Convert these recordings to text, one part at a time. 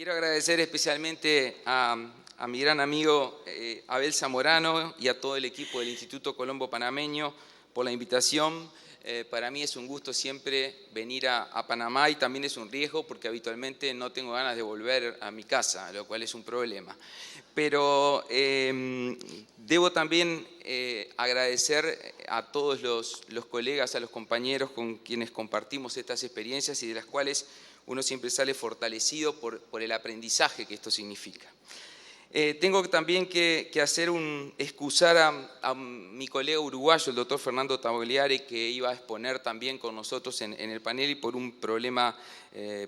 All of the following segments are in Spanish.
Quiero agradecer especialmente a mi gran amigo Abel Zamorano y a todo el equipo del Instituto Colombo Panameño por la invitación. Para mí es un gusto siempre venir a Panamá y también es un riesgo porque habitualmente no tengo ganas de volver a mi casa, lo cual es un problema. Pero debo también agradecer a todos los colegas, a los compañeros con quienes compartimos estas experiencias y de las cuales uno siempre sale fortalecido por el aprendizaje que esto significa. Tengo también que excusar a mi colega uruguayo, el doctor Fernando Tagliari, que iba a exponer también con nosotros en el panel y por un problema,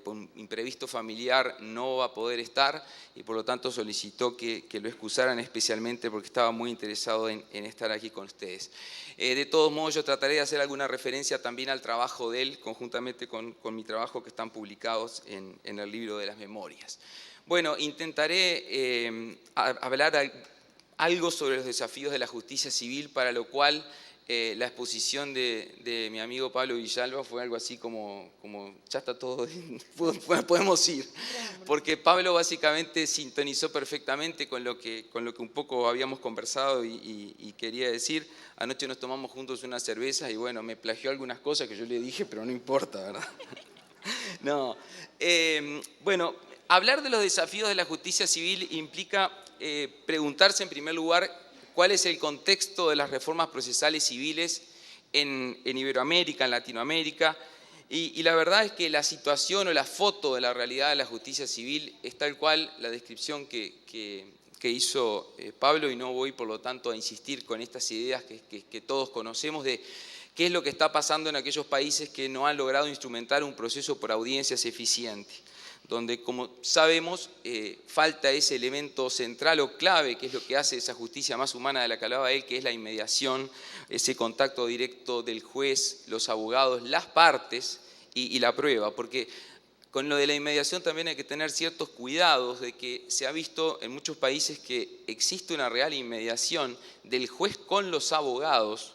por un imprevisto familiar, no va a poder estar y por lo tanto solicitó que lo excusaran especialmente porque estaba muy interesado en estar aquí con ustedes. De todos modos, yo trataré de hacer alguna referencia también al trabajo de él, conjuntamente con mi trabajo que están publicados en el libro de las memorias. Bueno, intentaré hablar algo sobre los desafíos de la justicia civil, para lo cual la exposición de mi amigo Pablo Villalba fue algo así como ya está todo, podemos ir, porque Pablo básicamente sintonizó perfectamente con lo que un poco habíamos conversado y quería decir. Anoche nos tomamos juntos unas cervezas y bueno, me plagió algunas cosas que yo le dije, pero no importa, ¿verdad? No, bueno, hablar de los desafíos de la justicia civil implica preguntarse en primer lugar cuál es el contexto de las reformas procesales civiles en Iberoamérica, en Latinoamérica, y la verdad es que la situación o la foto de la realidad de la justicia civil es tal cual la descripción que hizo Pablo, y no voy por lo tanto a insistir con estas ideas que todos conocemos de qué es lo que está pasando en aquellos países que no han logrado instrumentar un proceso por audiencias eficiente, donde, como sabemos, falta ese elemento central o clave, que es lo que hace esa justicia más humana de la que hablaba él, que es la inmediación, ese contacto directo del juez, los abogados, las partes y la prueba, porque con lo de la inmediación también hay que tener ciertos cuidados de que se ha visto en muchos países que existe una real inmediación del juez con los abogados,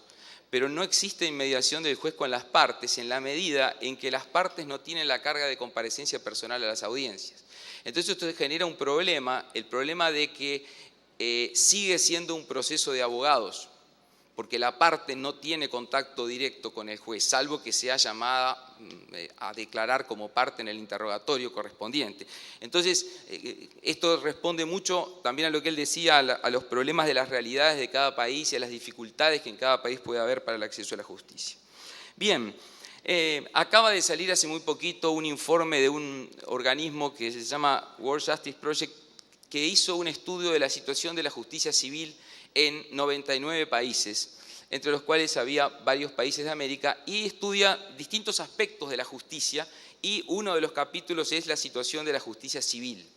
pero no existe inmediación del juez con las partes en la medida en que las partes no tienen la carga de comparecencia personal a las audiencias. Entonces esto genera un problema, el problema de que sigue siendo un proceso de abogados, porque la parte no tiene contacto directo con el juez, salvo que sea llamada a declarar como parte en el interrogatorio correspondiente. Entonces, esto responde mucho también a lo que él decía, a los problemas de las realidades de cada país y a las dificultades que en cada país puede haber para el acceso a la justicia. Bien, acaba de salir hace muy poquito un informe de un organismo que se llama World Justice Project, que hizo un estudio de la situación de la justicia civil en 99 países, entre los cuales había varios países de América, y estudia distintos aspectos de la justicia, y uno de los capítulos es la situación de la justicia civil.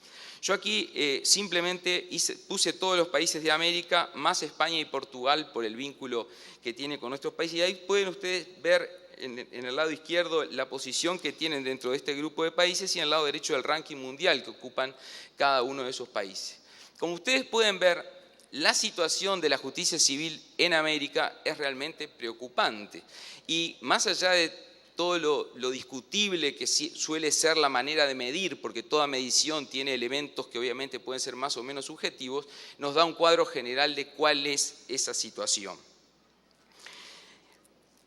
Yo aquí simplemente puse todos los países de América, más España y Portugal, por el vínculo que tiene con nuestros países, y ahí pueden ustedes ver en el lado izquierdo la posición que tienen dentro de este grupo de países y en el lado derecho el ranking mundial que ocupan cada uno de esos países. Como ustedes pueden ver, la situación de la justicia civil en América es realmente preocupante, y más allá de todo lo discutible que suele ser la manera de medir, porque toda medición tiene elementos que obviamente pueden ser más o menos subjetivos, nos da un cuadro general de cuál es esa situación.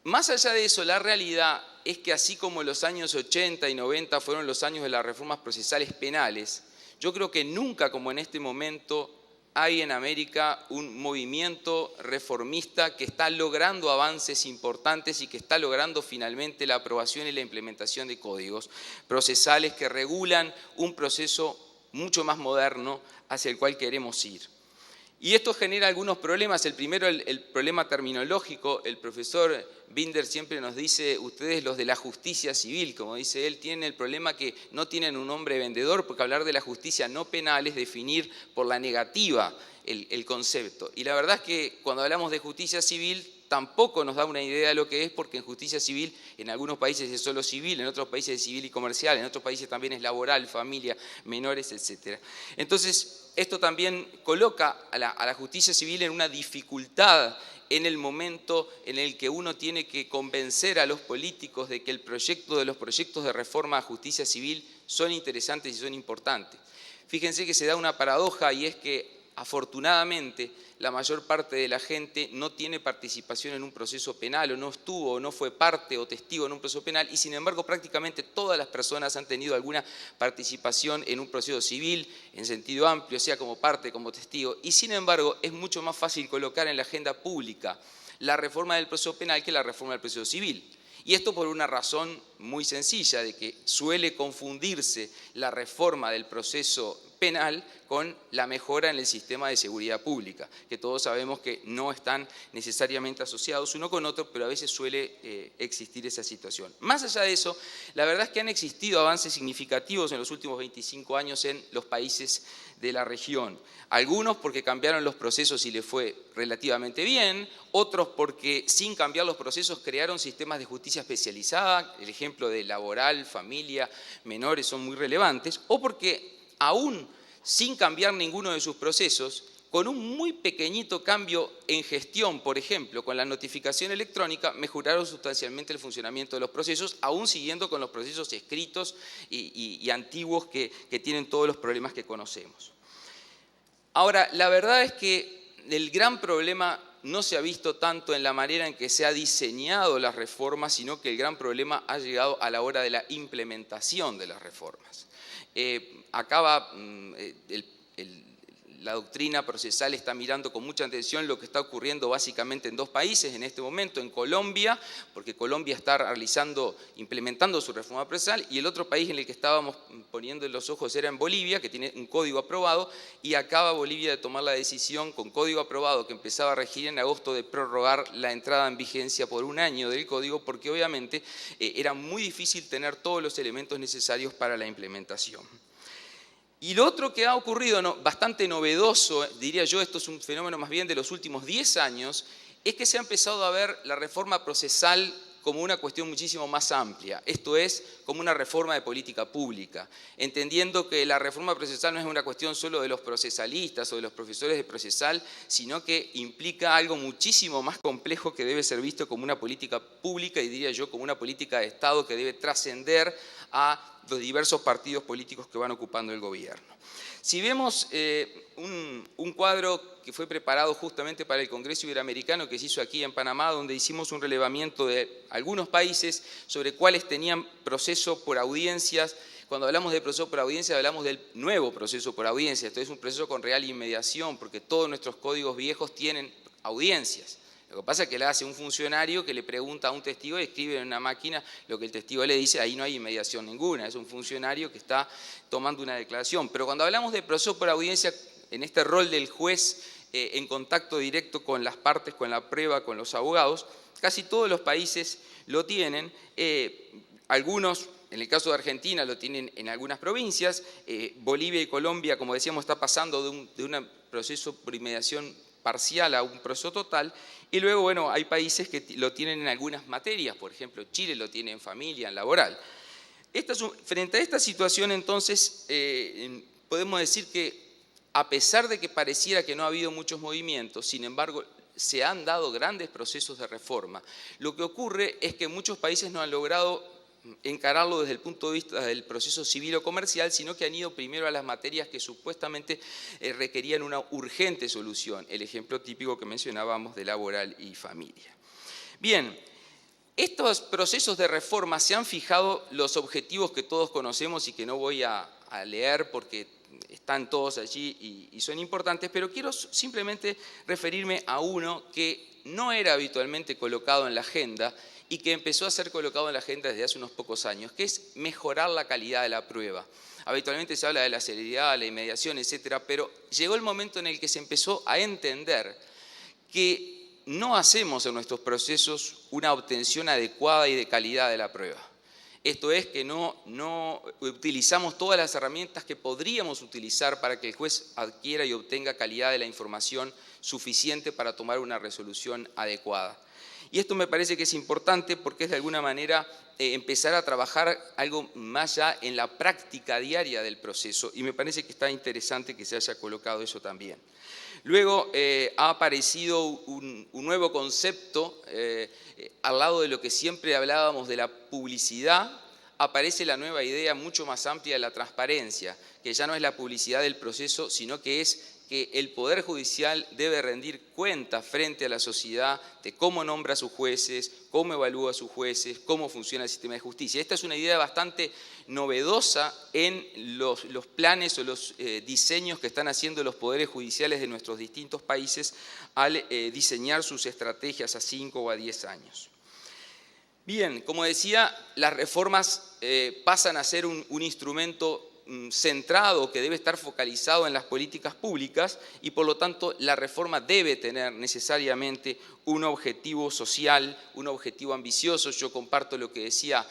Más allá de eso, la realidad es que así como los años 80 y 90 fueron los años de las reformas procesales penales, yo creo que nunca como en este momento hay en América un movimiento reformista que está logrando avances importantes y que está logrando finalmente la aprobación y la implementación de códigos procesales que regulan un proceso mucho más moderno hacia el cual queremos ir. Y esto genera algunos problemas. El primero, el problema terminológico. El profesor Binder siempre nos dice, ustedes los de la justicia civil, como dice él, tienen el problema que no tienen un nombre vendedor, porque hablar de la justicia no penal es definir por la negativa el concepto. Y la verdad es que cuando hablamos de justicia civil tampoco nos da una idea de lo que es, porque en justicia civil en algunos países es solo civil, en otros países es civil y comercial, en otros países también es laboral, familia, menores, etc. Entonces, esto también coloca a la justicia civil en una dificultad en el momento en el que uno tiene que convencer a los políticos de que los proyectos de reforma a justicia civil son interesantes y son importantes. Fíjense que se da una paradoja, y es que afortunadamente la mayor parte de la gente no tiene participación en un proceso penal, o no estuvo o no fue parte o testigo en un proceso penal, y sin embargo prácticamente todas las personas han tenido alguna participación en un proceso civil en sentido amplio, sea como parte, como testigo, y sin embargo es mucho más fácil colocar en la agenda pública la reforma del proceso penal que la reforma del proceso civil. Y esto por una razón muy sencilla, de que suele confundirse la reforma del proceso penal con la mejora en el sistema de seguridad pública, que todos sabemos que no están necesariamente asociados uno con otro, pero a veces suele existir esa situación. Más allá de eso, la verdad es que han existido avances significativos en los últimos 25 años en los países de la región. Algunos porque cambiaron los procesos y les fue relativamente bien, otros porque sin cambiar los procesos crearon sistemas de justicia especializada, el ejemplo de laboral, familia, menores son muy relevantes, o porque aún sin cambiar ninguno de sus procesos, con un muy pequeñito cambio en gestión, por ejemplo, con la notificación electrónica, mejoraron sustancialmente el funcionamiento de los procesos, aún siguiendo con los procesos escritos y antiguos que tienen todos los problemas que conocemos. Ahora, la verdad es que el gran problema no se ha visto tanto en la manera en que se ha diseñado las reformas, sino que el gran problema ha llegado a la hora de la implementación de las reformas. La doctrina procesal está mirando con mucha atención lo que está ocurriendo básicamente en dos países en este momento, en Colombia, porque Colombia está implementando su reforma procesal, y el otro país en el que estábamos poniendo los ojos era en Bolivia, que tiene un código aprobado, y acaba Bolivia de tomar la decisión con código aprobado que empezaba a regir en agosto de prorrogar la entrada en vigencia por un año del código, porque obviamente era muy difícil tener todos los elementos necesarios para la implementación. Y lo otro que ha ocurrido, bastante novedoso, diría yo, esto es un fenómeno más bien de los últimos 10 años, es que se ha empezado a ver la reforma procesal como una cuestión muchísimo más amplia, esto es, como una reforma de política pública, entendiendo que la reforma procesal no es una cuestión solo de los procesalistas o de los profesores de procesal, sino que implica algo muchísimo más complejo que debe ser visto como una política pública, y diría yo como una política de Estado que debe trascender a los diversos partidos políticos que van ocupando el gobierno. Si vemos un cuadro que fue preparado justamente para el Congreso Iberoamericano que se hizo aquí en Panamá, donde hicimos un relevamiento de algunos países sobre cuáles tenían proceso por audiencias. Cuando hablamos de proceso por audiencia, hablamos del nuevo proceso por audiencia. Esto es un proceso con real inmediación, porque todos nuestros códigos viejos tienen audiencias. Lo que pasa es que la hace un funcionario que le pregunta a un testigo y escribe en una máquina lo que el testigo le dice, ahí no hay inmediación ninguna, es un funcionario que está tomando una declaración. Pero cuando hablamos de proceso por audiencia, en este rol del juez en contacto directo con las partes, con la prueba, con los abogados, casi todos los países lo tienen, algunos, en el caso de Argentina, lo tienen en algunas provincias, Bolivia y Colombia, como decíamos, está pasando de un proceso por inmediación parcial a un proceso total, y luego, bueno, hay países que lo tienen en algunas materias, por ejemplo, Chile lo tiene en familia, en laboral. Frente a esta situación, entonces, podemos decir que, a pesar de que pareciera que no ha habido muchos movimientos, sin embargo, se han dado grandes procesos de reforma. Lo que ocurre es que muchos países no han logrado encararlo desde el punto de vista del proceso civil o comercial, sino que han ido primero a las materias que supuestamente requerían una urgente solución. El ejemplo típico que mencionábamos de laboral y familia. Bien, estos procesos de reforma se han fijado los objetivos que todos conocemos y que no voy a leer porque están todos allí y son importantes, pero quiero simplemente referirme a uno que no era habitualmente colocado en la agenda y que empezó a ser colocado en la agenda desde hace unos pocos años, que es mejorar la calidad de la prueba. Habitualmente se habla de la celeridad, la inmediación, etcétera, pero llegó el momento en el que se empezó a entender que no hacemos en nuestros procesos una obtención adecuada y de calidad de la prueba. Esto es que no utilizamos todas las herramientas que podríamos utilizar para que el juez adquiera y obtenga calidad de la información suficiente para tomar una resolución adecuada. Y esto me parece que es importante porque es de alguna manera empezar a trabajar algo más ya en la práctica diaria del proceso, y me parece que está interesante que se haya colocado eso también. Luego ha aparecido un nuevo concepto, al lado de lo que siempre hablábamos de la publicidad, aparece la nueva idea mucho más amplia de la transparencia, que ya no es la publicidad del proceso, sino que es que el Poder Judicial debe rendir cuenta frente a la sociedad de cómo nombra a sus jueces, cómo evalúa a sus jueces, cómo funciona el sistema de justicia. Esta es una idea bastante novedosa en los planes o los diseños que están haciendo los poderes judiciales de nuestros distintos países al diseñar sus estrategias a 5 o a 10 años. Bien, como decía, las reformas pasan a ser un instrumento centrado que debe estar focalizado en las políticas públicas, y por lo tanto la reforma debe tener necesariamente un objetivo social, un objetivo ambicioso. Yo comparto lo que decía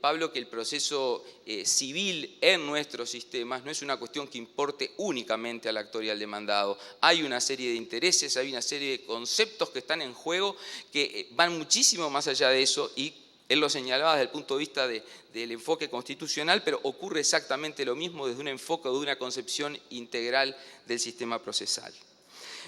Pablo, que el proceso civil en nuestros sistemas no es una cuestión que importe únicamente al actor y al demandado. Hay una serie de intereses, hay una serie de conceptos que están en juego que van muchísimo más allá de eso, y él lo señalaba desde el punto de vista del enfoque constitucional, pero ocurre exactamente lo mismo desde un enfoque o de una concepción integral del sistema procesal.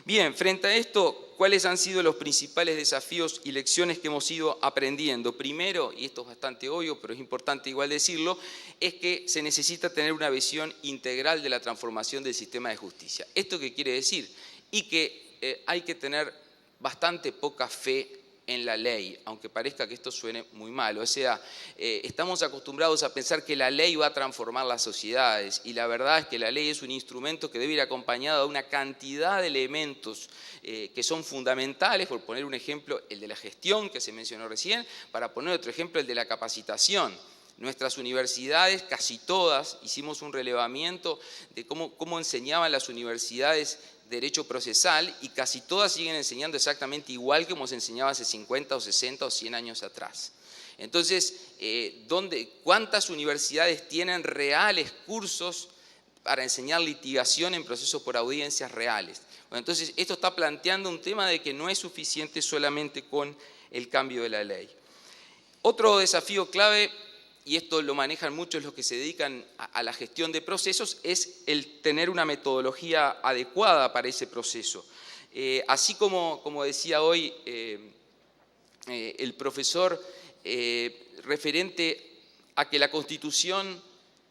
Bien, frente a esto, ¿cuáles han sido los principales desafíos y lecciones que hemos ido aprendiendo? Primero, y esto es bastante obvio, pero es importante igual decirlo, es que se necesita tener una visión integral de la transformación del sistema de justicia. ¿Esto qué quiere decir? Y que hay que tener bastante poca fe en la ley, aunque parezca que esto suene muy mal. O sea, estamos acostumbrados a pensar que la ley va a transformar las sociedades, y la verdad es que la ley es un instrumento que debe ir acompañado de una cantidad de elementos que son fundamentales. Por poner un ejemplo, el de la gestión que se mencionó recién, para poner otro ejemplo, el de la capacitación. Nuestras universidades, casi todas, hicimos un relevamiento de cómo enseñaban las universidades derecho procesal, y casi todas siguen enseñando exactamente igual que como se enseñaba hace 50 o 60 o 100 años atrás. Entonces, ¿cuántas universidades tienen reales cursos para enseñar litigación en procesos por audiencias reales? Bueno, entonces, esto está planteando un tema de que no es suficiente solamente con el cambio de la ley. Otro desafío clave, y esto lo manejan muchos los que se dedican a la gestión de procesos, es el tener una metodología adecuada para ese proceso. Así como decía hoy el profesor, referente a que la Constitución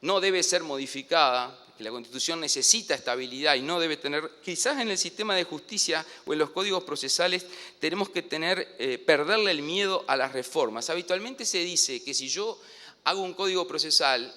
no debe ser modificada, que la Constitución necesita estabilidad y no debe tener, quizás en el sistema de justicia o en los códigos procesales tenemos que perderle el miedo a las reformas. Habitualmente se dice que si yo hago un código procesal,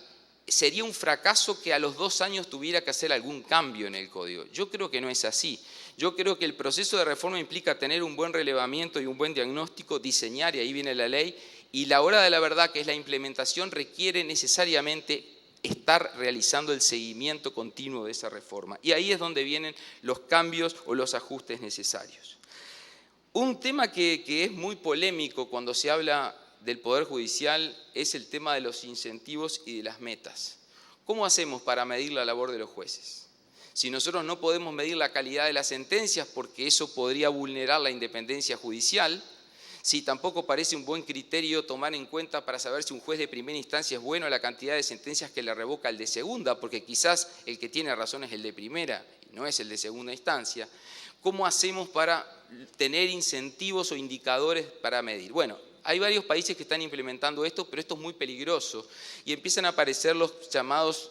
sería un fracaso que a los 2 años tuviera que hacer algún cambio en el código. Yo creo que no es así. Yo creo que el proceso de reforma implica tener un buen relevamiento y un buen diagnóstico, diseñar, y ahí viene la ley, y la hora de la verdad, que es la implementación, requiere necesariamente estar realizando el seguimiento continuo de esa reforma. Y ahí es donde vienen los cambios o los ajustes necesarios. Un tema que es muy polémico cuando se habla del Poder Judicial es el tema de los incentivos y de las metas. ¿Cómo hacemos para medir la labor de los jueces? Si nosotros no podemos medir la calidad de las sentencias, porque eso podría vulnerar la independencia judicial, si tampoco parece un buen criterio tomar en cuenta para saber si un juez de primera instancia es bueno la cantidad de sentencias que le revoca el de segunda, porque quizás el que tiene razón es el de primera y no es el de segunda instancia, ¿cómo hacemos para tener incentivos o indicadores para medir? Bueno, hay varios países que están implementando esto, pero esto es muy peligroso y empiezan a aparecer los llamados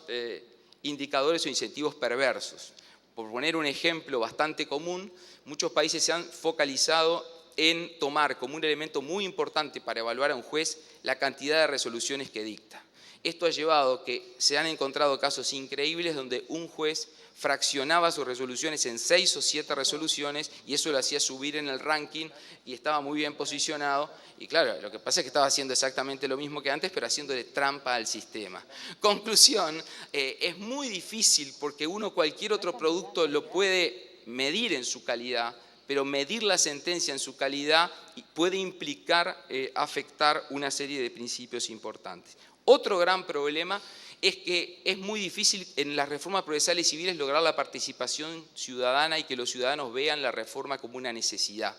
indicadores o incentivos perversos. Por poner un ejemplo bastante común, muchos países se han focalizado en tomar como un elemento muy importante para evaluar a un juez la cantidad de resoluciones que dicta. Esto ha llevado a que se han encontrado casos increíbles donde un juez fraccionaba sus resoluciones en 6 o 7 resoluciones, y eso lo hacía subir en el ranking y estaba muy bien posicionado. Y claro, lo que pasa es que estaba haciendo exactamente lo mismo que antes, pero haciéndole trampa al sistema. Conclusión, es muy difícil porque cualquier otro producto lo puede medir en su calidad, pero medir la sentencia en su calidad puede implicar afectar una serie de principios importantes. Otro gran problema es que es muy difícil en las reformas procesales y civiles lograr la participación ciudadana y que los ciudadanos vean la reforma como una necesidad.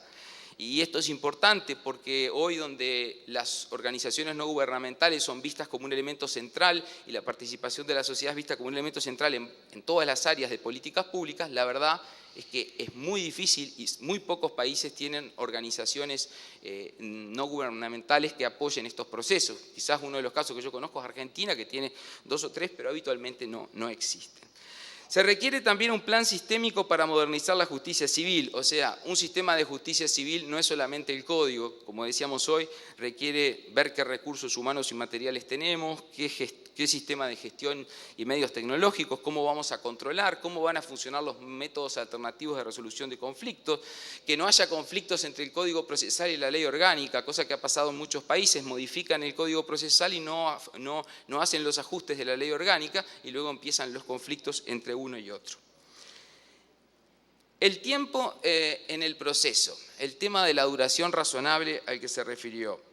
Y esto es importante porque hoy, donde las organizaciones no gubernamentales son vistas como un elemento central y la participación de la sociedad es vista como un elemento central en todas las áreas de políticas públicas, la verdad es que es muy difícil y muy pocos países tienen organizaciones no gubernamentales que apoyen estos procesos. Quizás uno de los casos que yo conozco es Argentina, que tiene 2 o 3, pero habitualmente no existen. Se requiere también un plan sistémico para modernizar la justicia civil, o sea, un sistema de justicia civil no es solamente el código, como decíamos hoy, requiere ver qué recursos humanos y materiales tenemos, qué sistema de gestión y medios tecnológicos, cómo vamos a controlar, cómo van a funcionar los métodos alternativos de resolución de conflictos, que no haya conflictos entre el Código Procesal y la ley orgánica, cosa que ha pasado en muchos países, modifican el Código Procesal y no hacen los ajustes de la ley orgánica y luego empiezan los conflictos entre uno y otro. El tiempo en el proceso, el tema de la duración razonable al que se refirió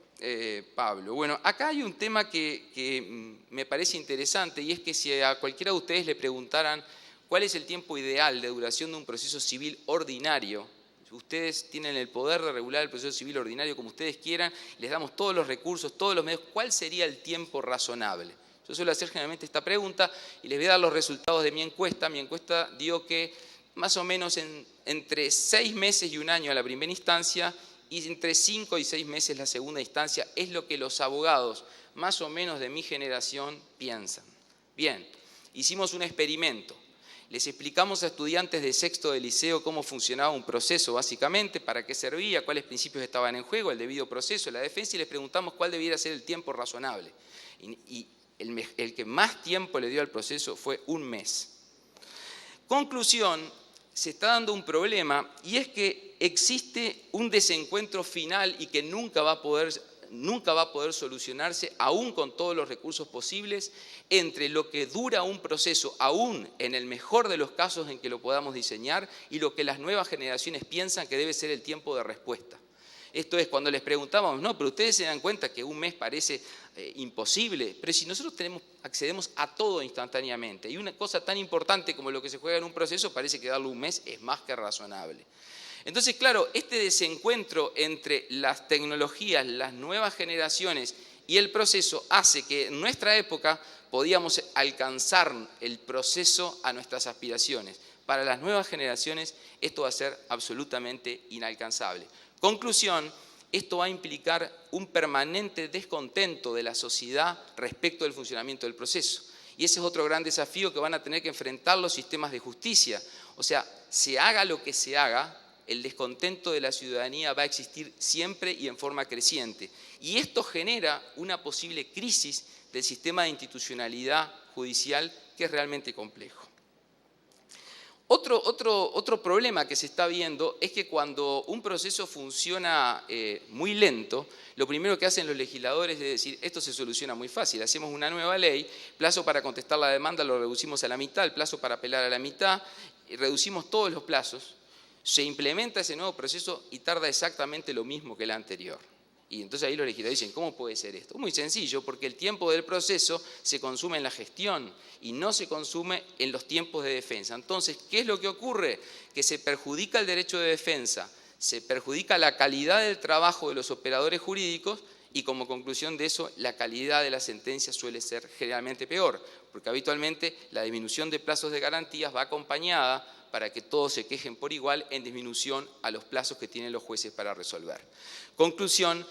Pablo. Bueno, acá hay un tema que me parece interesante, y es que si a cualquiera de ustedes le preguntaran cuál es el tiempo ideal de duración de un proceso civil ordinario, ustedes tienen el poder de regular el proceso civil ordinario como ustedes quieran, les damos todos los recursos, todos los medios, ¿cuál sería el tiempo razonable? Yo suelo hacer generalmente esta pregunta y les voy a dar los resultados de mi encuesta. Mi encuesta dio que más o menos entre 6 meses y 1 año a la primera instancia y entre 5 y 6 meses la segunda instancia es lo que los abogados más o menos de mi generación piensan. Bien, hicimos un experimento. Les explicamos a estudiantes de sexto de liceo cómo funcionaba un proceso básicamente, para qué servía, cuáles principios estaban en juego, el debido proceso, la defensa, y les preguntamos cuál debiera ser el tiempo razonable. El que más tiempo le dio al proceso fue 1 mes. Conclusión, se está dando un problema, y es que existe un desencuentro final y que nunca va a poder solucionarse, aún con todos los recursos posibles, entre lo que dura un proceso, aún en el mejor de los casos en que lo podamos diseñar, y lo que las nuevas generaciones piensan que debe ser el tiempo de respuesta. Esto es, cuando les preguntábamos, no, pero ustedes se dan cuenta que 1 mes parece imposible, pero si nosotros accedemos a todo instantáneamente, y una cosa tan importante como lo que se juega en un proceso, parece que darle 1 mes es más que razonable. Entonces, claro, este desencuentro entre las tecnologías, las nuevas generaciones y el proceso hace que en nuestra época podíamos alcanzar el proceso a nuestras aspiraciones. Para las nuevas generaciones esto va a ser absolutamente inalcanzable. Conclusión, esto va a implicar un permanente descontento de la sociedad respecto del funcionamiento del proceso. Y ese es otro gran desafío que van a tener que enfrentar los sistemas de justicia. O sea, se haga lo que se haga, el descontento de la ciudadanía va a existir siempre y en forma creciente. Y esto genera una posible crisis del sistema de institucionalidad judicial que es realmente complejo. Otro problema que se está viendo es que cuando un proceso funciona muy lento, lo primero que hacen los legisladores es decir, esto se soluciona muy fácil, hacemos una nueva ley, plazo para contestar la demanda lo reducimos a la mitad, el plazo para apelar a la mitad, reducimos todos los plazos, se implementa ese nuevo proceso y tarda exactamente lo mismo que el anterior. Y entonces ahí los legisladores dicen, ¿cómo puede ser esto? Muy sencillo, porque el tiempo del proceso se consume en la gestión y no se consume en los tiempos de defensa. Entonces, ¿qué es lo que ocurre? Que se perjudica el derecho de defensa, se perjudica la calidad del trabajo de los operadores jurídicos y como conclusión de eso, la calidad de la sentencia suele ser generalmente peor, porque habitualmente la disminución de plazos de garantías va acompañada para que todos se quejen por igual en disminución a los plazos que tienen los jueces para resolver. Conclusión,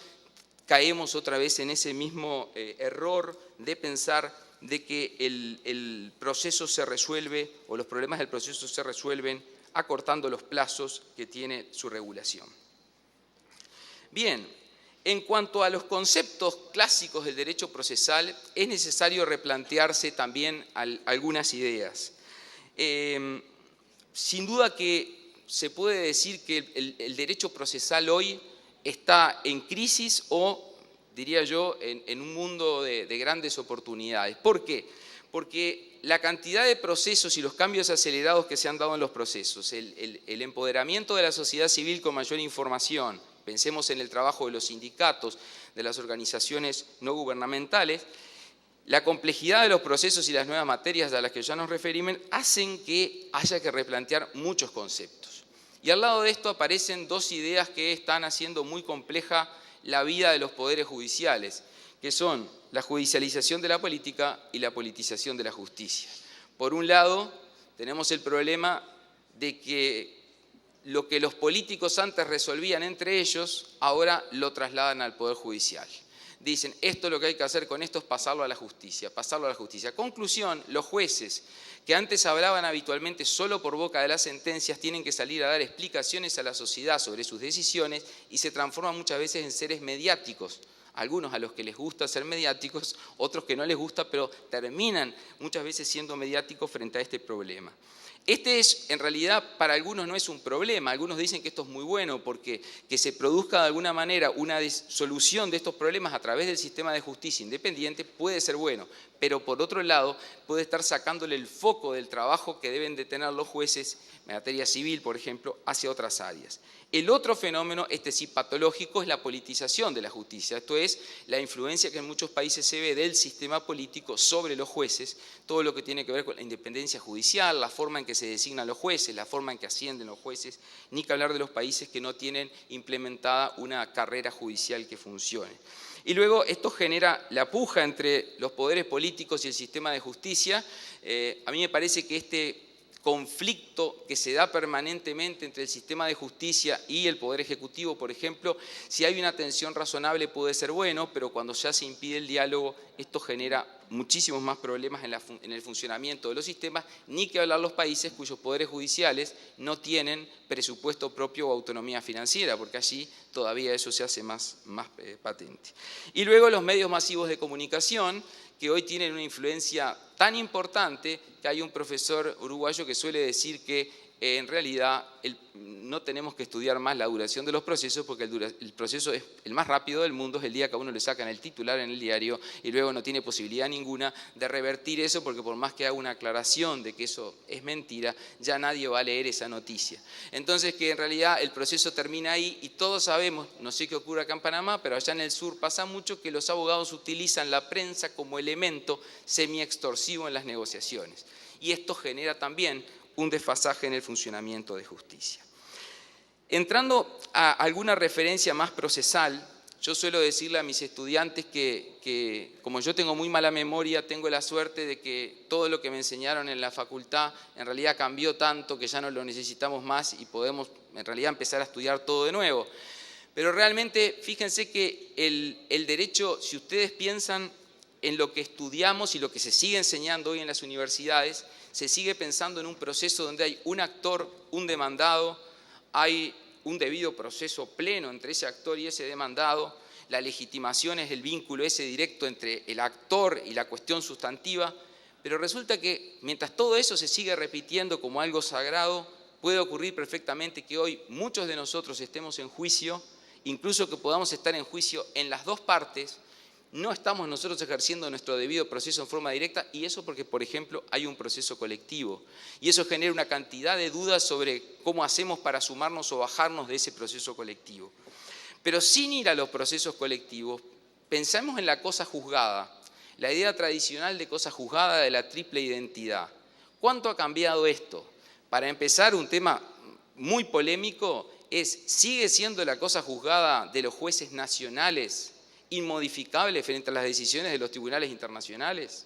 caemos otra vez en ese mismo error de pensar de que el proceso se resuelve o los problemas del proceso se resuelven acortando los plazos que tiene su regulación. Bien, en cuanto a los conceptos clásicos del derecho procesal, es necesario replantearse también algunas ideas. Sin duda que se puede decir que el derecho procesal hoy está en crisis o, diría yo, en un mundo de grandes oportunidades. ¿Por qué? Porque la cantidad de procesos y los cambios acelerados que se han dado en los procesos, el empoderamiento de la sociedad civil con mayor información, pensemos en el trabajo de los sindicatos, de las organizaciones no gubernamentales, la complejidad de los procesos y las nuevas materias a las que ya nos referimos hacen que haya que replantear muchos conceptos. Y al lado de esto aparecen dos ideas que están haciendo muy compleja la vida de los poderes judiciales, que son la judicialización de la política y la politización de la justicia. Por un lado, tenemos el problema de que lo que los políticos antes resolvían entre ellos, ahora lo trasladan al Poder Judicial. Dicen, esto lo que hay que hacer con esto es pasarlo a la justicia, pasarlo a la justicia. Conclusión, los jueces que antes hablaban habitualmente solo por boca de las sentencias tienen que salir a dar explicaciones a la sociedad sobre sus decisiones y se transforman muchas veces en seres mediáticos. Algunos a los que les gusta ser mediáticos, otros que no les gusta, pero terminan muchas veces siendo mediáticos frente a este problema. Este es, en realidad, para algunos no es un problema. Algunos dicen que esto es muy bueno porque que se produzca de alguna manera una solución de estos problemas a través del sistema de justicia independiente puede ser bueno. Pero por otro lado, puede estar sacándole el foco del trabajo que deben de tener los jueces en materia civil, por ejemplo, hacia otras áreas. El otro fenómeno, este sí patológico, es la politización de la justicia. Esto es la influencia que en muchos países se ve del sistema político sobre los jueces, todo lo que tiene que ver con la independencia judicial, la forma en que se designan los jueces, la forma en que ascienden los jueces, ni que hablar de los países que no tienen implementada una carrera judicial que funcione. Y luego esto genera la puja entre los poderes políticos y el sistema de justicia. A mí me parece que este conflicto que se da permanentemente entre el sistema de justicia y el Poder Ejecutivo, por ejemplo, si hay una tensión razonable puede ser bueno, pero cuando ya se impide el diálogo, esto genera muchísimos más problemas en el funcionamiento de los sistemas, ni que hablar los países cuyos poderes judiciales no tienen presupuesto propio o autonomía financiera, porque allí todavía eso se hace más patente. Y luego los medios masivos de comunicación, que hoy tienen una influencia tan importante que hay un profesor uruguayo que suele decir que en realidad no tenemos que estudiar más la duración de los procesos porque el proceso es el más rápido del mundo, es el día que a uno le sacan el titular en el diario y luego no tiene posibilidad ninguna de revertir eso porque por más que haga una aclaración de que eso es mentira, ya nadie va a leer esa noticia. Entonces que en realidad el proceso termina ahí y todos sabemos, no sé qué ocurre acá en Panamá, pero allá en el sur pasa mucho que los abogados utilizan la prensa como elemento semi-extorsivo en las negociaciones. Y esto genera también un desfasaje en el funcionamiento de justicia. Entrando a alguna referencia más procesal, yo suelo decirle a mis estudiantes que como yo tengo muy mala memoria, tengo la suerte de que todo lo que me enseñaron en la facultad en realidad cambió tanto que ya no lo necesitamos más y podemos en realidad empezar a estudiar todo de nuevo. Pero realmente, fíjense que el derecho, si ustedes piensan en lo que estudiamos y lo que se sigue enseñando hoy en las universidades, se sigue pensando en un proceso donde hay un actor, un demandado, hay un debido proceso pleno entre ese actor y ese demandado, la legitimación es el vínculo ese directo entre el actor y la cuestión sustantiva, pero resulta que mientras todo eso se sigue repitiendo como algo sagrado, puede ocurrir perfectamente que hoy muchos de nosotros estemos en juicio, incluso que podamos estar en juicio en las dos partes. No estamos nosotros ejerciendo nuestro debido proceso en forma directa y eso porque, por ejemplo, hay un proceso colectivo. Y eso genera una cantidad de dudas sobre cómo hacemos para sumarnos o bajarnos de ese proceso colectivo. Pero sin ir a los procesos colectivos, pensamos en la cosa juzgada, la idea tradicional de cosa juzgada de la triple identidad. ¿Cuánto ha cambiado esto? Para empezar, un tema muy polémico es, ¿sigue siendo la cosa juzgada de los jueces nacionales inmodificable frente a las decisiones de los tribunales internacionales?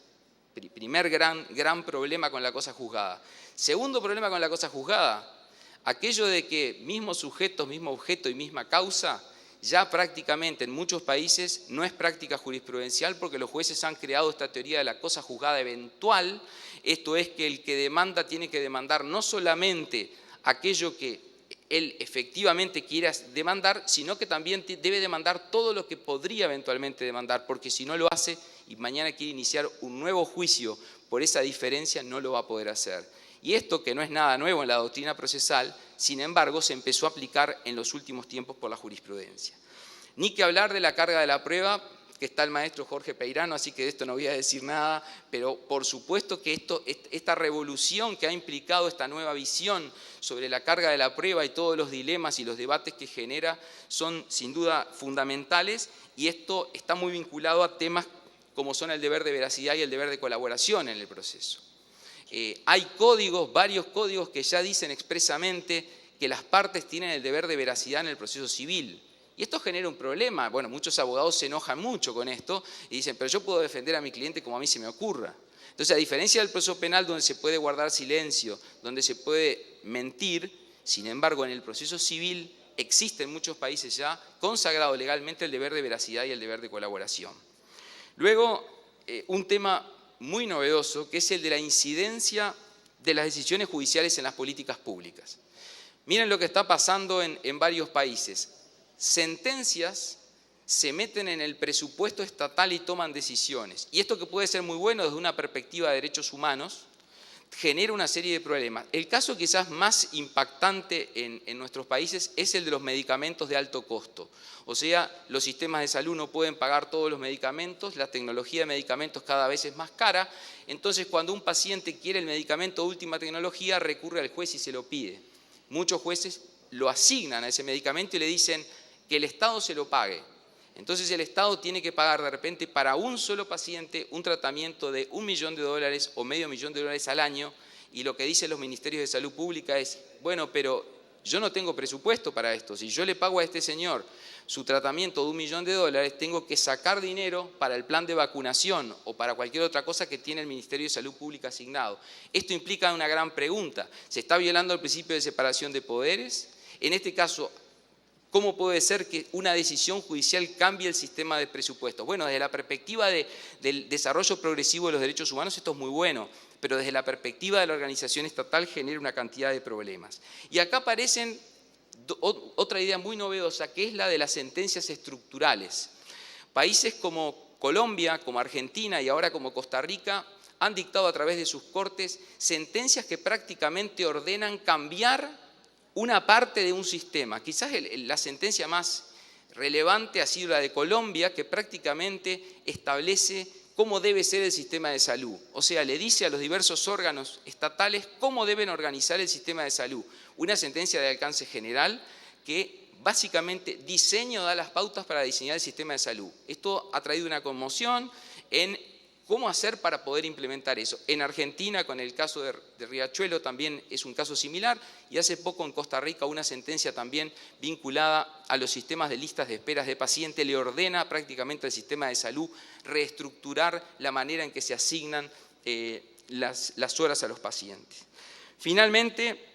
Primer gran problema con la cosa juzgada. Segundo problema con la cosa juzgada, aquello de que mismos sujetos, mismo objeto y misma causa, ya prácticamente en muchos países no es práctica jurisprudencial porque los jueces han creado esta teoría de la cosa juzgada eventual. Esto es que el que demanda tiene que demandar no solamente aquello que él efectivamente quiera demandar, sino que también debe demandar todo lo que podría eventualmente demandar, porque si no lo hace y mañana quiere iniciar un nuevo juicio por esa diferencia, no lo va a poder hacer. Y esto, que no es nada nuevo en la doctrina procesal, sin embargo, se empezó a aplicar en los últimos tiempos por la jurisprudencia. Ni que hablar de la carga de la prueba, que está el maestro Jorge Peirano, así que de esto no voy a decir nada, pero por supuesto que esta revolución que ha implicado esta nueva visión sobre la carga de la prueba y todos los dilemas y los debates que genera son sin duda fundamentales y esto está muy vinculado a temas como son el deber de veracidad y el deber de colaboración en el proceso. Hay códigos, varios códigos que ya dicen expresamente que las partes tienen el deber de veracidad en el proceso civil. Y esto genera un problema. Bueno, muchos abogados se enojan mucho con esto y dicen, pero yo puedo defender a mi cliente como a mí se me ocurra. Entonces, a diferencia del proceso penal, donde se puede guardar silencio, donde se puede mentir, sin embargo, en el proceso civil existe en muchos países ya consagrado legalmente el deber de veracidad y el deber de colaboración. Luego, un tema muy novedoso, que es el de la incidencia de las decisiones judiciales en las políticas públicas. Miren lo que está pasando en varios países. Sentencias se meten en el presupuesto estatal y toman decisiones. Y esto, que puede ser muy bueno desde una perspectiva de derechos humanos, genera una serie de problemas. El caso quizás más impactante en nuestros países es el de los medicamentos de alto costo. O sea, los sistemas de salud no pueden pagar todos los medicamentos, la tecnología de medicamentos cada vez es más cara, entonces cuando un paciente quiere el medicamento de última tecnología, recurre al juez y se lo pide. Muchos jueces lo asignan a ese medicamento y le dicen que el Estado se lo pague. Entonces el Estado tiene que pagar de repente para un solo paciente un tratamiento de $1 millón o $500 mil al año, y lo que dicen los ministerios de salud pública es, bueno, pero yo no tengo presupuesto para esto. Si yo le pago a este señor su tratamiento de $1 millón, tengo que sacar dinero para el plan de vacunación o para cualquier otra cosa que tiene el Ministerio de Salud Pública asignado. Esto implica una gran pregunta. ¿Se está violando el principio de separación de poderes? En este caso, ¿cómo puede ser que una decisión judicial cambie el sistema de presupuestos? Bueno, desde la perspectiva del desarrollo progresivo de los derechos humanos esto es muy bueno, pero desde la perspectiva de la organización estatal genera una cantidad de problemas. Y acá aparecen otra idea muy novedosa, que es la de las sentencias estructurales. Países como Colombia, como Argentina y ahora como Costa Rica han dictado a través de sus cortes sentencias que prácticamente ordenan cambiar una parte de un sistema. Quizás la sentencia más relevante ha sido la de Colombia, que prácticamente establece cómo debe ser el sistema de salud. O sea, le dice a los diversos órganos estatales cómo deben organizar el sistema de salud. Una sentencia de alcance general que básicamente da las pautas para diseñar el sistema de salud. Esto ha traído una conmoción en ¿cómo hacer para poder implementar eso? En Argentina, con el caso de Riachuelo, también es un caso similar, y hace poco en Costa Rica una sentencia también vinculada a los sistemas de listas de esperas de pacientes le ordena prácticamente al sistema de salud reestructurar la manera en que se asignan las horas a los pacientes. Finalmente,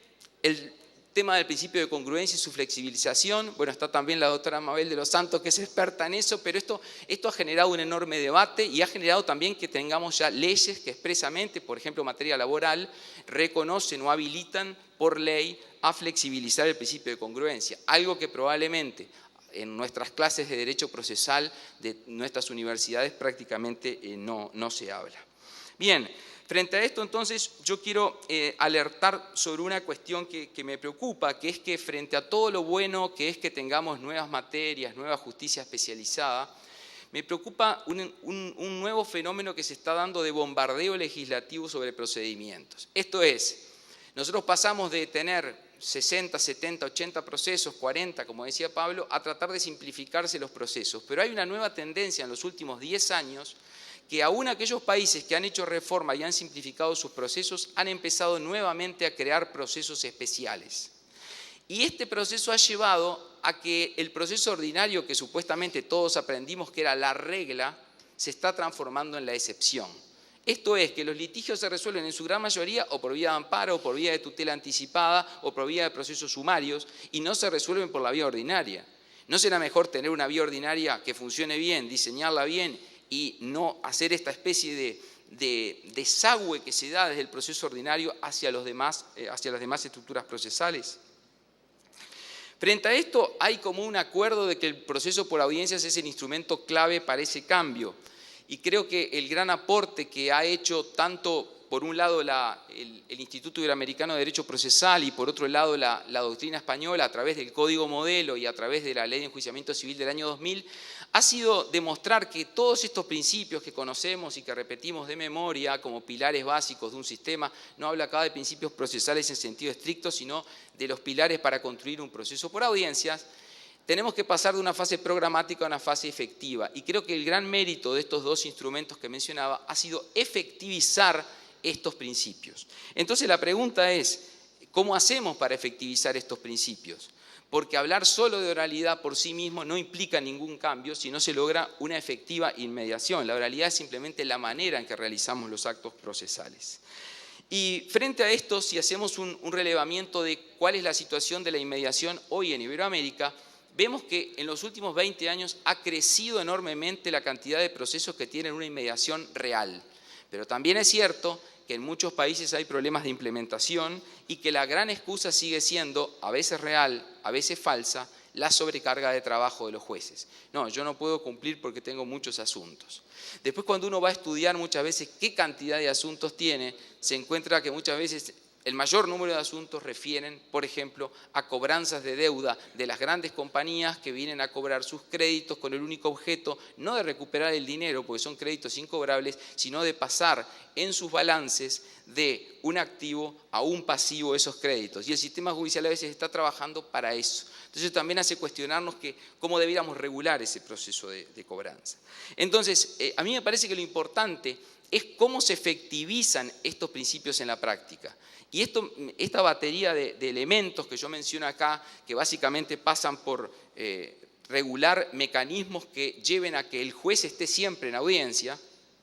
el tema del principio de congruencia y su flexibilización. Bueno, está también la doctora Mabel de los Santos, que es experta en eso, pero esto ha generado un enorme debate y ha generado también que tengamos ya leyes que expresamente, por ejemplo, en materia laboral, reconocen o habilitan por ley a flexibilizar el principio de congruencia, algo que probablemente en nuestras clases de derecho procesal de nuestras universidades prácticamente no se habla. Bien. Frente a esto, entonces, yo quiero alertar sobre una cuestión que me preocupa, que es que frente a todo lo bueno que es que tengamos nuevas materias, nueva justicia especializada, me preocupa un nuevo fenómeno que se está dando de bombardeo legislativo sobre procedimientos. Esto es, nosotros pasamos de tener 60, 70, 80 procesos, 40, como decía Pablo, a tratar de simplificarse los procesos. Pero hay una nueva tendencia en los últimos 10 años que aún aquellos países que han hecho reforma y han simplificado sus procesos han empezado nuevamente a crear procesos especiales. Y este proceso ha llevado a que el proceso ordinario, que supuestamente todos aprendimos que era la regla, se está transformando en la excepción. Esto es, que los litigios se resuelven en su gran mayoría o por vía de amparo, o por vía de tutela anticipada, o por vía de procesos sumarios, y no se resuelven por la vía ordinaria. ¿No será mejor tener una vía ordinaria que funcione bien, diseñarla bien, y no hacer esta especie de desagüe que se da desde el proceso ordinario hacia las demás estructuras procesales? Frente a esto, hay como un acuerdo de que el proceso por audiencias es el instrumento clave para ese cambio. Y creo que el gran aporte que ha hecho tanto, por un lado, el Instituto Iberoamericano de Derecho Procesal y por otro lado la doctrina española a través del Código Modelo y a través de la Ley de Enjuiciamiento Civil del año 2000, ha sido demostrar que todos estos principios que conocemos y que repetimos de memoria como pilares básicos de un sistema, no habla acá de principios procesales en sentido estricto, sino de los pilares para construir un proceso por audiencias, tenemos que pasar de una fase programática a una fase efectiva. Y creo que el gran mérito de estos dos instrumentos que mencionaba ha sido efectivizar estos principios. Entonces la pregunta es, ¿Cómo hacemos para efectivizar estos principios? Porque hablar solo de oralidad por sí mismo no implica ningún cambio si no se logra una efectiva inmediación. La oralidad es simplemente la manera en que realizamos los actos procesales. Y frente a esto, si hacemos un relevamiento de cuál es la situación de la inmediación hoy en Iberoamérica, vemos que en los últimos 20 años ha crecido enormemente la cantidad de procesos que tienen una inmediación real. Pero también es cierto que en muchos países hay problemas de implementación y que la gran excusa sigue siendo, a veces real, a veces falsa, la sobrecarga de trabajo de los jueces. No, yo no puedo cumplir porque tengo muchos asuntos. Después, cuando uno va a estudiar muchas veces qué cantidad de asuntos tiene, se encuentra que muchas veces el mayor número de asuntos refieren, por ejemplo, a cobranzas de deuda de las grandes compañías que vienen a cobrar sus créditos con el único objeto, no de recuperar el dinero, porque son créditos incobrables, sino de pasar en sus balances de un activo a un pasivo esos créditos. Y el sistema judicial a veces está trabajando para eso. Entonces también hace cuestionarnos cómo debiéramos regular ese proceso de cobranza. Entonces, a mí me parece que lo importante es cómo se efectivizan estos principios en la práctica. Y esta batería de elementos que yo menciono acá, que básicamente pasan por regular mecanismos que lleven a que el juez esté siempre en audiencia,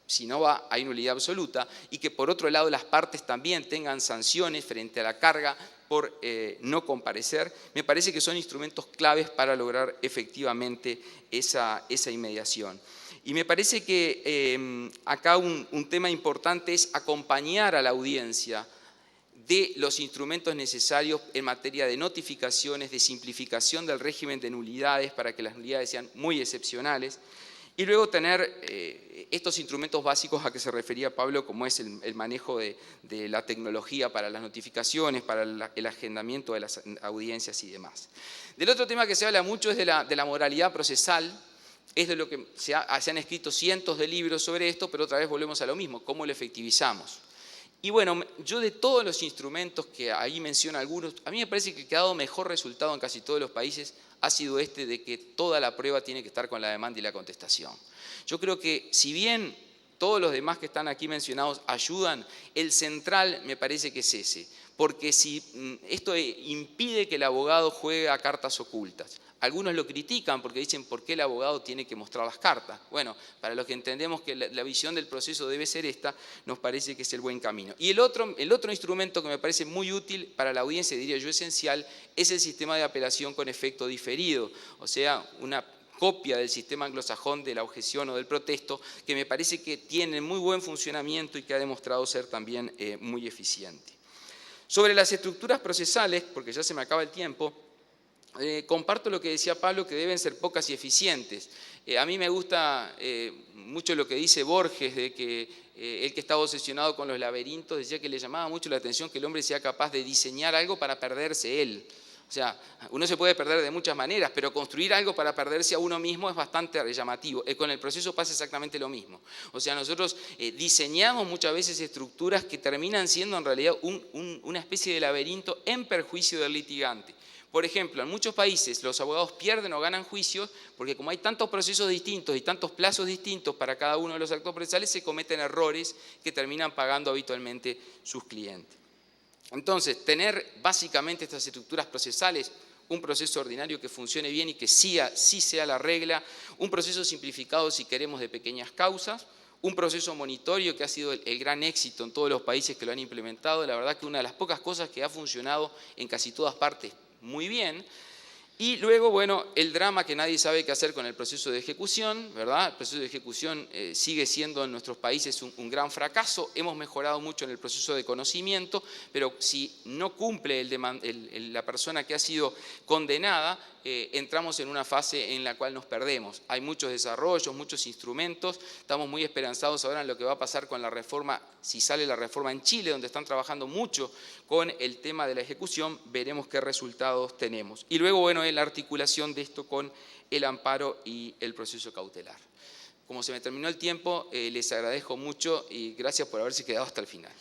si no va, hay nulidad absoluta, y que por otro lado las partes también tengan sanciones frente a la carga por no comparecer, me parece que son instrumentos claves para lograr efectivamente esa inmediación. Y me parece que acá un tema importante es acompañar a la audiencia de los instrumentos necesarios en materia de notificaciones, de simplificación del régimen de nulidades para que las nulidades sean muy excepcionales, y luego tener estos instrumentos básicos a que se refería Pablo, como es el manejo de la tecnología para las notificaciones, para el agendamiento de las audiencias y demás. Del otro tema que se habla mucho es de la moralidad procesal. Es de lo que se han escrito cientos de libros sobre esto, pero otra vez volvemos a lo mismo, ¿cómo lo efectivizamos? Y bueno, yo de todos los instrumentos que ahí menciono algunos, a mí me parece que el que ha dado mejor resultado en casi todos los países ha sido este de que toda la prueba tiene que estar con la demanda y la contestación. Yo creo que si bien todos los demás que están aquí mencionados ayudan, el central me parece que es ese, porque si esto impide que el abogado juegue a cartas ocultas. Algunos lo critican porque dicen, ¿por qué el abogado tiene que mostrar las cartas? Bueno, para los que entendemos que la visión del proceso debe ser esta, nos parece que es el buen camino. Y el otro instrumento que me parece muy útil para la audiencia, diría yo esencial, es el sistema de apelación con efecto diferido, o sea, una copia del sistema anglosajón de la objeción o del protesto, que me parece que tiene muy buen funcionamiento y que ha demostrado ser también muy eficiente. Sobre las estructuras procesales, porque ya se me acaba el tiempo, comparto lo que decía Pablo, que deben ser pocas y eficientes. A mí me gusta mucho lo que dice Borges, de que él que estaba obsesionado con los laberintos, decía que le llamaba mucho la atención que el hombre sea capaz de diseñar algo para perderse él. O sea, uno se puede perder de muchas maneras, pero construir algo para perderse a uno mismo es bastante llamativo. Con el proceso pasa exactamente lo mismo. O sea, nosotros diseñamos muchas veces estructuras que terminan siendo en realidad una especie de laberinto en perjuicio del litigante. Por ejemplo, en muchos países los abogados pierden o ganan juicios porque como hay tantos procesos distintos y tantos plazos distintos para cada uno de los actos procesales, se cometen errores que terminan pagando habitualmente sus clientes. Entonces, tener básicamente estas estructuras procesales, un proceso ordinario que funcione bien y que sí sea la regla, un proceso simplificado si queremos de pequeñas causas, un proceso monitorio que ha sido el gran éxito en todos los países que lo han implementado, la verdad que una de las pocas cosas que ha funcionado en casi todas partes muy bien. Y luego, bueno, el drama que nadie sabe qué hacer con el proceso de ejecución, ¿verdad? El proceso de ejecución sigue siendo en nuestros países un gran fracaso. Hemos mejorado mucho en el proceso de conocimiento, pero si no cumple la persona que ha sido condenada, entramos en una fase en la cual nos perdemos. Hay muchos desarrollos, muchos instrumentos. Estamos muy esperanzados ahora en lo que va a pasar con la reforma, si sale la reforma en Chile, donde están trabajando mucho con el tema de la ejecución, veremos qué resultados tenemos. Y luego, bueno, la articulación de esto con el amparo y el proceso cautelar. Como se me terminó el tiempo, les agradezco mucho y gracias por haberse quedado hasta el final.